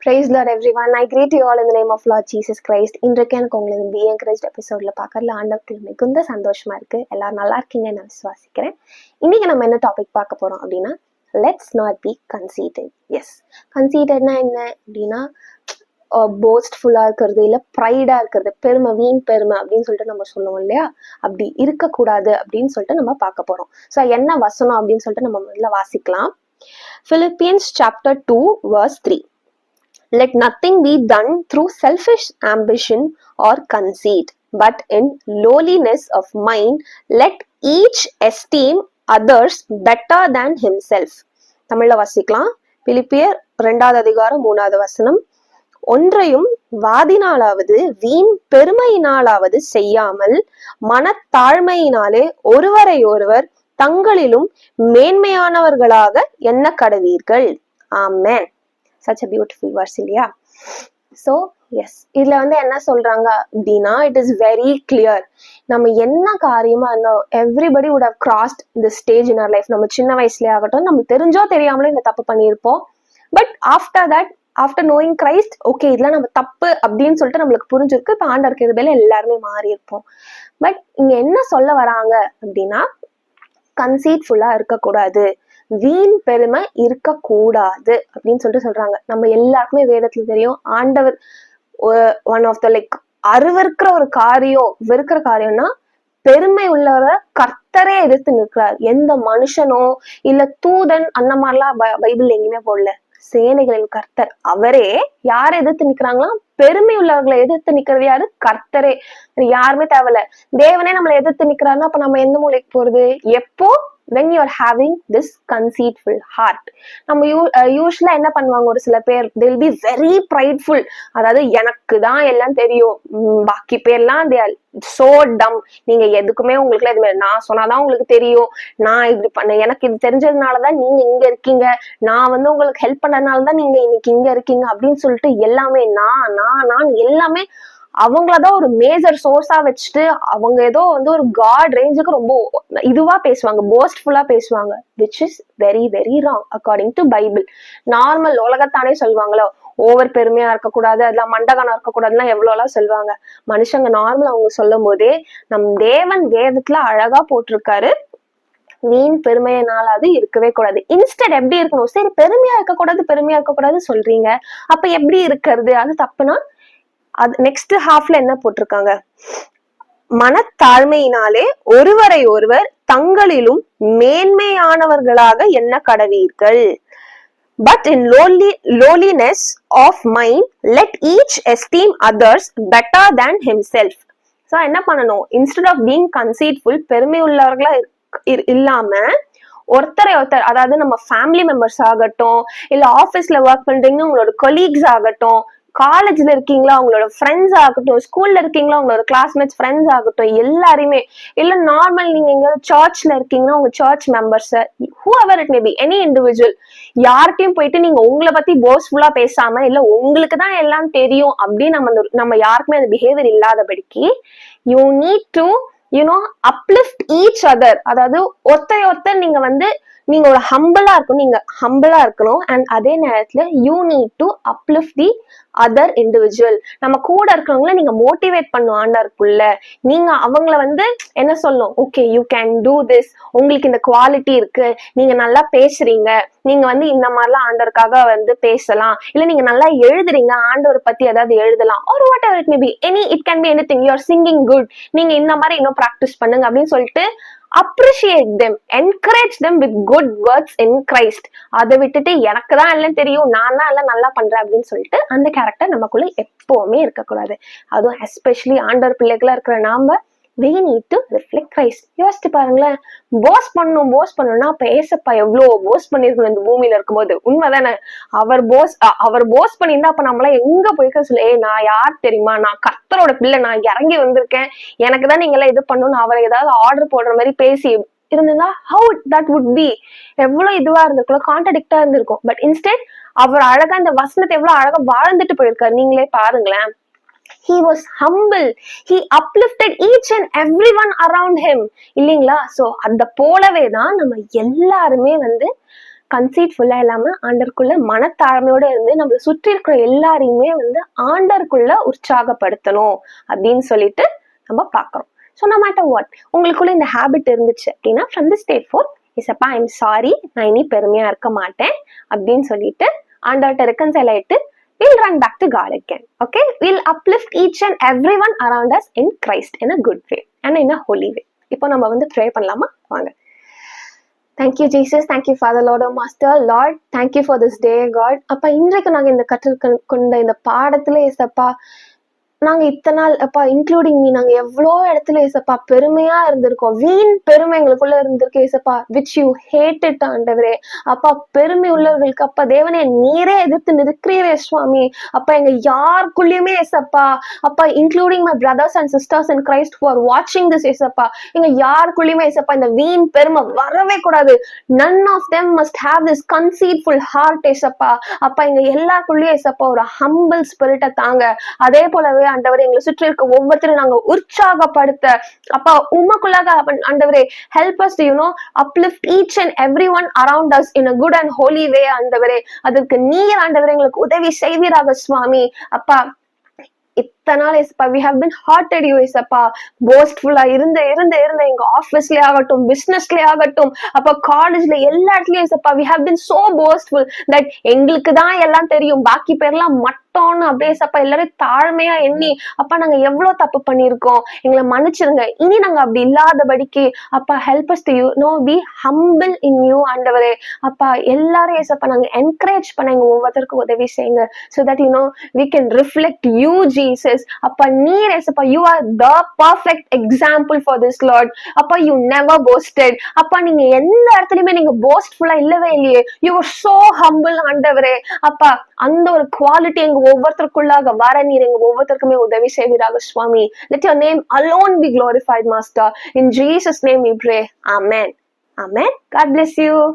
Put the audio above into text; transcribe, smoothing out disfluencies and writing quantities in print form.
Praise Lord everyone. I greet you all in the name of Lord Jesus Christ. இன்றைக்கு எனக்கு உங்களுக்கு Be Encouraged எபிசோட்ல பார்க்கறதுல ஆண்டவருக்கு மிகுந்த சந்தோஷமா இருக்கு. எல்லாரும் நல்லா இருக்கீங்கன்னு நான் விசுவாசிக்கிறேன். இன்னைக்கு நம்ம என்ன டாபிக் பார்க்க போறோம் அப்படின்னா, let's not be conceited. Yes, conceitedனா என்ன அப்படின்னா போஸ்ட்ஃபுல்லா இருக்கிறது, இல்ல ப்ரைடா இருக்கிறது, பெருமை, வீண் பெருமை அப்படின்னு சொல்லிட்டு நம்ம சொல்லுவோம் இல்லையா? அப்படி இருக்கக்கூடாது அப்படின்னு சொல்லிட்டு நம்ம பார்க்க போறோம். ஸோ என்ன வசனம் அப்படின்னு சொல்லிட்டு நம்ம முதல்ல வாசிக்கலாம். Philippians chapter 2 verse 3. Let nothing be done through selfish ambition or conceit, but in lowliness of mind, let each esteem others better than himself. தமிழ்ல வாசிக்கலாம். பிலிப்பியர் 2வது அதிகாரம் 3வது வசனம். ஒன்றையும் வாதினாலாவது வீண் பெருமையினாலாவது செய்யாமல் மனத்தாழ்மையினாலே ஒருவரை ஒருவர் தங்களிலும் மேன்மையானவர்களாக எண்ண கடவீர்கள். ஆமென். Such a beautiful verse இல்லையா? So yes, இதுல என்ன சொல்றாங்க அப்படின்னா, it is very clear. நம்ம என்ன காரியமா இருந்தாலும் everybody would have crossed this stage in our life. நம்ம சின்ன வயசுலயே ஆகட்டும், நம்ம தெரிஞ்சோ தெரியாமலோ இந்த தப்பு பண்ணியிருப்போம். But after knowing Christ, okay இதெல்லாம் நம்ம தப்பு அப்படின்னு சொல்லிட்டு நம்மளுக்கு புரிஞ்சிருக்கு. இப்போ ஆண்டவர் கிருபையில எல்லாருமே மாறி இருப்போம். பட் இங்க என்ன சொல்ல வராங்க அப்படின்னா, கன்சீட்ஃபுல்லா இருக்கக்கூடாது, வீண் பெருமை இருக்கக்கூடாது அப்படின்னு சொல்லிட்டு சொல்றாங்க. நம்ம எல்லாருக்குமே வேதத்துல தெரியும், ஆண்டவர் ஒன் ஆஃப் த அருவருக்கிற ஒரு காரியம், வெறுக்கிற காரியம்னா பெருமை உள்ளவரை கர்த்தரே எதிர்த்து நிற்கிறார். எந்த மனுஷனோ இல்ல தூதன் அந்த மாதிரிலாம் பைபிள் எங்கேயுமே போடல. சேனைகளின் கர்த்தர் அவரே யாரை எதிர்த்து நிக்கிறாங்களா? பெருமை உள்ளவர்களை எதிர்த்து நிக்கிறது யாரு? கர்த்தரே. யாருமே தேவையில்ல. தேவனே நம்மளை எதிர்த்து நிக்கிறாருன்னா அப்ப நம்ம எந்த மூலைக்கு போறது? எப்போ? when you are having this conceitful heart. நம்ம யூஸ்வலா என்ன பண்ணுவாங்க, ஒரு சில பேர் they will be very prideful. அதாவது எனக்கு தான் எல்லாம் தெரியும், பாக்கி பேர்லாம் they are so dumb. நீங்க எதுக்குமே உங்களுக்கு எதுவுமே, நான் சொன்னாதான் உங்களுக்கு தெரியும், நான் இப்படி பண்ண, எனக்கு இது தெரிஞ்சதுனாலதான் நீங்க இங்க இருக்கீங்க, நான் உங்களுக்கு ஹெல்ப் பண்ணதுனாலதான் நீங்க இன்னைக்கு இங்க இருக்கீங்க அப்படின்னு சொல்லிட்டு எல்லாமே நான் எல்லாமே அவங்களதான் ஒரு மேஜர் சோர்ஸா வச்சுட்டு அவங்க ஏதோ ஒரு காட் ரேஞ்சுக்கு ரொம்ப இதுவா பேசுவாங்க, போஸ்ட்ஃபுல்லா பேசுவாங்க. Which is very very wrong according to Bible. Normal உலகத்தானே சொல்லுவாங்களோ, ஓவர் பெருமையா இருக்கக்கூடாது, அதெல்லாம் மண்டகானம் இருக்கக்கூடாதுலாம் எவ்வளோலாம் சொல்லுவாங்க. மனுஷங்க நார்மல் அவங்க சொல்லும் போதே நம் தேவன் வேதத்துல அழகா போட்டிருக்காரு, வீண் பெருமையினால அது இருக்கவே கூடாது. இன்ஸ்டெட் எப்படி இருக்கணும்? சரி, பெருமையா இருக்கக்கூடாது சொல்றீங்க, அப்ப எப்படி இருக்கிறது? அது தப்புனா அது நெக்ஸ்ட் ஹாஃப்ல என்ன போட்டிருக்காங்க? மனத்தாழ்மையினாலே ஒருவரை ஒருவர் தங்களிலும் மேன்மையானவர்களாக எண்ண கடவீர்கள். But in lowliness of mind let each esteem others better than himself. So என்ன பண்ணணும்? இன்ஸ்டெட் ஆஃப் பீங் கன்சீட்ஃபுல், பெருமை உள்ளவர்களா இல்லாம ஒருத்தர், அதாவது நம்ம ஃபேமிலி மெம்பர்ஸ் ஆகட்டும், இல்ல ஆபீஸ்ல ஒர்க் பண்றீங்கன்னா உங்களோட கொலீக்ஸ் ஆகட்டும், காலேஜ்ல இருக்கீங்களா அவங்களோட ஃப்ரெண்ட்ஸ் ஆகட்டும், ஸ்கூல்ல இருக்கீங்களா அவங்களோட கிளாஸ்மேட்ஸ் ஃப்ரெண்ட்ஸ் ஆகட்டும், எல்லாருமே, இல்ல நார்மல் நீங்க எங்கேயாவது சர்ச்ல இருக்கீங்கன்னா உங்க church members, whoever it may be, any individual, யார்கிட்டயும் போயிட்டு நீங்க உங்களை பத்தி போஸ்ட்ஃபுல்லா பேசாம, இல்ல உங்களுக்கு தான் எல்லாம் தெரியும் அப்படின்னு நம்ம யாருக்குமே அந்த பிஹேவியர் இல்லாதபடிக்கு you need to uplift each other. அதாவது ஒருத்தர் நீங்க ஒரு ஹம்பிளா இருக்கணும். அண்ட் அதே நேரத்துல you need to uplift the other individual. நம்ம கூட இருக்கிறவங்கள நீங்க மோட்டிவேட் பண்ணும் ஆண்டவருக்குள்ள. நீங்க அவங்கள என்ன சொல்லணும்? Okay, you can do this, உங்களுக்கு இந்த குவாலிட்டி இருக்கு, நீங்க நல்லா பேசுறீங்க, நீங்க இந்த மாதிரிலாம் ஆண்டவருக்காக பேசலாம், இல்ல நீங்க நல்லா எழுதுறீங்க, ஆண்டவர் பத்தி ஏதாவது எழுதலாம், or whatever it may be, it can be anything, you are singing good, நீங்க இந்த மாதிரி இன்னும் பிராக்டிஸ் பண்ணுங்க அப்படின்னு சொல்லிட்டு appreciate them, encourage them with good words in Christ. அதை விட்டுட்டு எனக்கு தான் எல்லாம் தெரியும், நான் தான் எல்லாம் நல்லா பண்றேன் அப்படின்னு சொல்லிட்டு அந்த கேரக்டர் நமக்குள்ள எப்பவுமே இருக்கக்கூடாது. அதுவும் எஸ்பெஷலி ஆண்டவர் பிள்ளைகளா இருக்கிற நாம we need to reflect Christ. யோசிச்சு பாருங்களேன், போஸ் பண்ணணும்னா அப்ப ஏசப்பா எவ்வளவு போஸ் பண்ணிருக்கணும் இந்த பூமியில இருக்கும்போது. உண்மைதானே? அவர் போஸ் பண்ணியிருந்தா அப்ப நம்மள எங்க போய்க்க சொல்ல, நான் யார் தெரியுமா, நான் கர்த்தரோட பிள்ளை, நான் இறங்கி வந்திருக்கேன், எனக்கு தான் நீங்க எல்லாம் இது பண்ணணும், அவரை ஏதாவது ஆர்டர் போடுற மாதிரி பேசி இருந்ததுன்னா how that would be, எவ்வளவு இதுவா இருந்திருக்கும், கான்ட்ரடிக்டா இருந்திருக்கும். பட் இன்ஸ்டெட் அவர் அழகா இந்த வசனத்தை எவ்வளவு அழகா வாழ்ந்துட்டு போயிருக்காரு. நீங்களே பாருங்களேன். He was humble. He uplifted each and everyone around him. இல்லைங்களா? சோ அந்த போலவே தான் நம்ம எல்லாருமே கன்சீட்ஃபுல்லா இல்லாம ஆண்டருக்குள்ள மனத்தாழ்மையோட இருந்து நம்மளை சுற்றி இருக்கிற எல்லாரையுமே வந்து ஆண்டருக்குள்ள உற்சாகப்படுத்தணும் அப்படின்னு சொல்லிட்டு நம்ம பாக்குறோம். ஸோ no matter what உங்களுக்குள்ள இந்த ஹேபிட் இருந்துச்சு அப்படின்னா ஃப்ரம் தி ஸ்டேட் ஃபோர் இசப்பா ஐ எம் சாரி, நான் இனி பெருமையா இருக்க மாட்டேன் அப்படின்னு சொல்லிட்டு ஆண்டவர்கிட்ட ரெக்கன்சைல் ஆயிட்டு we'll run back to God again. Okay, we'll uplift each and everyone around us in Christ in a good way and in a holy way. இப்போ நம்ம வந்து ப்ரே பண்ணலாமா? வாங்க. Thank you Jesus, thank you Father, Lord, oh Master, Lord, thank you for this day, God. அப்பா இன்றைக்கு நாங்க இந்த கற்றுக்கொண்ட இந்த பாடத்துல ஏசப்பா நாங்க இத்தனை நாள் அப்பா இன்க்ளூடிங் மீ நாங்க எவ்வளோ இடத்துல ஏசப்பா பெருமையா இருந்திருக்கோம். வீண் பெருமை எங்களுக்குள்ள இருந்திருக்கு ஏசப்பா, விச் யூ ஹேட்டட் ஆண்டவரே. அப்பா பெருமை உள்ளவர்களுக்கு அப்பா தேவனே நீரே எதிர்த்து நிற்கிறீரே சுவாமி. அப்பா எங்க யாருக்குள்ளயுமே ஏசப்பா அப்பா including my brothers and sisters in Christ for வாட்சிங் திஸ் ஏசப்பா எங்க யாருக்குள்ளயுமே ஏசப்பா இந்த வீண் பெருமை வரவே கூடாது. none of them must have this conceitful heart ஏசப்பா. அப்பா எங்க எல்லாருக்குள்ளயும் ஏசப்பா ஒரு ஹம்பிள் ஸ்பிரிட்டை தாங்க. அதே போலவே ஆண்டவரே எங்களை சுற்றி இருக்க ஒவ்வொருத்தரும் நாங்க உற்சாகப்படுத்த அப்பா உமக்குள்ளாக ஆண்டவரே help us to uplift each and everyone around us in a good and holy way ஆண்டவரே. அதற்கு நீர் ஆண்டவரே எங்களுக்கு உதவி செய்வீராக சுவாமி. அப்பா இத்தனை நாள் ஏசப்பா we have been hearted you ஏசப்பா. போஸ்ட்ஃபுல்லா இருந்த எங்க ஆபீஸ்லயே ஆகட்டும், பிசினஸ்லயே ஆகட்டும், அப்ப காலேஜ்ல எல்லா இடத்துலயும் ஏசப்பா we have been so boastful that எங்களுக்கு தான் எல்லாம் தெரியும், பாக்கி பேர்லாம் மட்டும்னு அப்படியே ஏசப்பா எல்லாரும் தாழ்மையா எண்ணி அப்பா நாங்க எவ்வளவு தப்பு பண்ணிருக்கோம், எங்களை மன்னிச்சிருங்க. இனி நாங்க அப்படி இல்லாதபடிக்கு அப்பா help us to be humble in you ஆண்டவரே. அப்பா எல்லாரும் ஏசப்பா நாங்க என்கரேஜ் பண்ண எங்க ஒவ்வொருத்தருக்கும் உதவி செய்யுங்க so that we can reflect you Jesus. அப்பா நீர் ஏசப்பா you are the perfect example for this Lord. அப்பா you never boasted. அப்பா நீங்க எந்த இடத்துலயுமே நீங்க போஸ்ட்ஃபுல்லா இல்லவே இல்லையே. you were so humble ஆண்டவரே. அப்பா அந்த ஒரு குவாலிட்டி எங்க ஒவ்வொருத்தருக்குள்ளாக வர நீர் எங்க ஒவ்வொருத்தருக்குமே உதவி செய்வீராக சுவாமி. let your name alone be glorified master. in Jesus name we pray. Amen. Amen. God bless you.